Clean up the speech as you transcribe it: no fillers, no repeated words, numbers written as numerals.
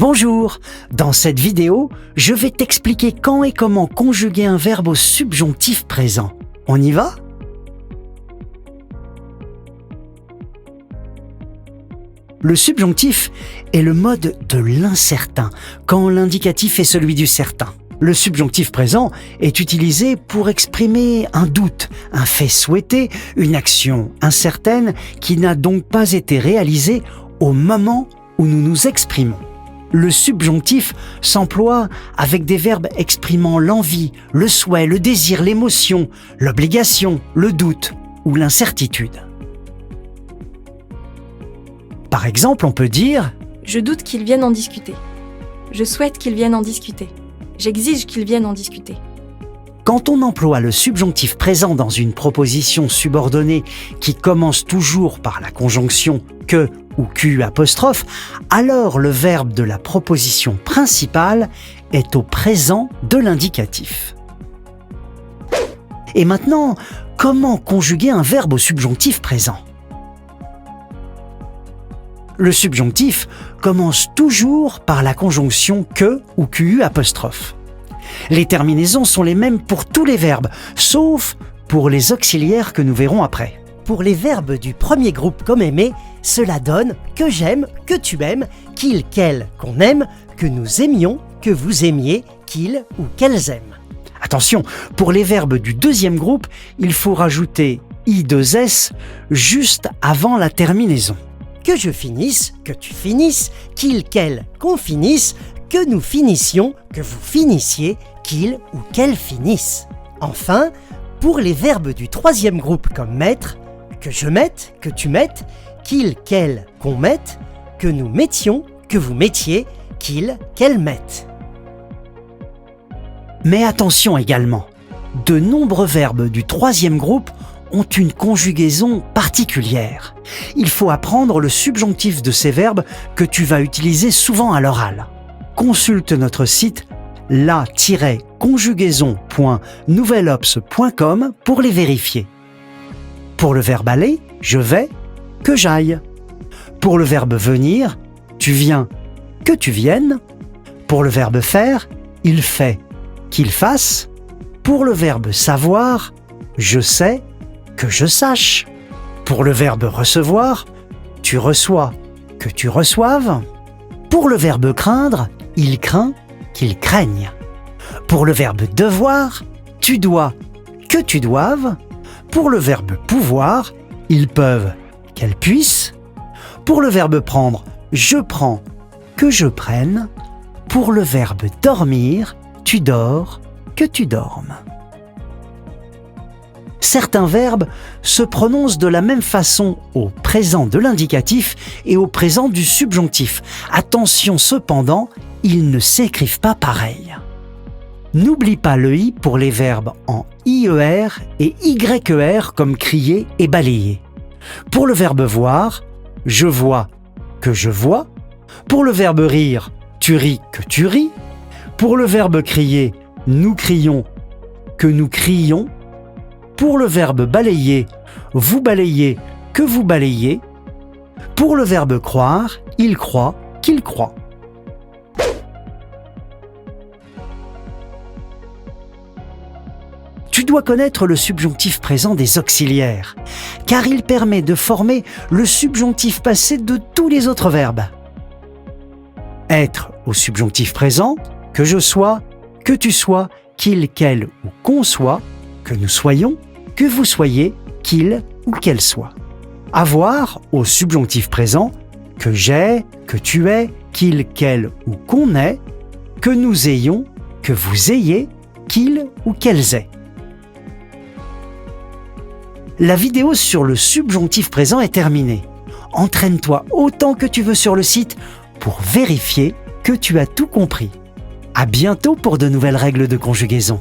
Bonjour! Dans cette vidéo, je vais t'expliquer quand et comment conjuguer un verbe au subjonctif présent. On y va? Le subjonctif est le mode de l'incertain, quand l'indicatif est celui du certain. Le subjonctif présent est utilisé pour exprimer un doute, un fait souhaité, une action incertaine qui n'a donc pas été réalisée au moment où nous nous exprimons. Le subjonctif s'emploie avec des verbes exprimant l'envie, le souhait, le désir, l'émotion, l'obligation, le doute ou l'incertitude. Par exemple, on peut dire « Je doute qu'ils viennent en discuter. Je souhaite qu'ils viennent en discuter. J'exige qu'ils viennent en discuter. » Quand on emploie le subjonctif présent dans une proposition subordonnée qui commence toujours par la conjonction « que » ou « qu'», alors le verbe de la proposition principale est au présent de l'indicatif. Et maintenant, comment conjuguer un verbe au subjonctif présent ? Le subjonctif commence toujours par la conjonction « que » ou « qu'». Les terminaisons sont les mêmes pour tous les verbes, sauf pour les auxiliaires que nous verrons après. Pour les verbes du premier groupe comme aimer, cela donne que j'aime, que tu aimes, qu'il, qu'elle, qu'on aime, que nous aimions, que vous aimiez, qu'ils ou qu'elles aiment. Attention, pour les verbes du deuxième groupe, il faut rajouter I2S juste avant la terminaison. Que je finisse, que tu finisses, qu'il, qu'elle, qu'on finisse, que nous finissions, que vous finissiez, qu'il ou qu'elle finisse. Enfin, pour les verbes du troisième groupe comme mettre, que je mette, que tu mettes, qu'il, qu'elle, qu'on mette, que nous mettions, que vous mettiez, qu'il, qu'elle mette. Mais attention également, de nombreux verbes du troisième groupe ont une conjugaison particulière. Il faut apprendre le subjonctif de ces verbes que tu vas utiliser souvent à l'oral. Consulte notre site la-conjugaison.nouvelops.com pour les vérifier. Pour le verbe aller, je vais, que j'aille. Pour le verbe venir, tu viens, que tu viennes. Pour le verbe faire, il fait, qu'il fasse. Pour le verbe savoir, je sais, que je sache. Pour le verbe recevoir, tu reçois, que tu reçoives. Pour le verbe craindre, il craint, qu'il craigne. Pour le verbe devoir, tu dois, que tu doives. Pour le verbe pouvoir, ils peuvent, qu'elles puissent. Pour le verbe prendre, je prends, que je prenne. Pour le verbe dormir, tu dors, que tu dormes. Certains verbes se prononcent de la même façon au présent de l'indicatif et au présent du subjonctif. Attention cependant, ils ne s'écrivent pas pareil. N'oublie pas le i pour les verbes en IER et YER comme crier et balayer. Pour le verbe voir, je vois, que je vois. Pour le verbe rire, tu ris, que tu ris. Pour le verbe crier, nous crions, que nous crions. Pour le verbe balayer, vous balayez, que vous balayez. Pour le verbe croire, il croit, qu'il croit. Tu dois connaître le subjonctif présent des auxiliaires, car il permet de former le subjonctif passé de tous les autres verbes. Être au subjonctif présent, que je sois, que tu sois, qu'il, qu'elle ou qu'on soit, que nous soyons, que vous soyez, qu'il ou qu'elle soit. Avoir au subjonctif présent, que j'ai, que tu es, qu'il, qu'elle ou qu'on est, que nous ayons, que vous ayez, qu'ils ou qu'elles aient. La vidéo sur le subjonctif présent est terminée. Entraîne-toi autant que tu veux sur le site pour vérifier que tu as tout compris. À bientôt pour de nouvelles règles de conjugaison.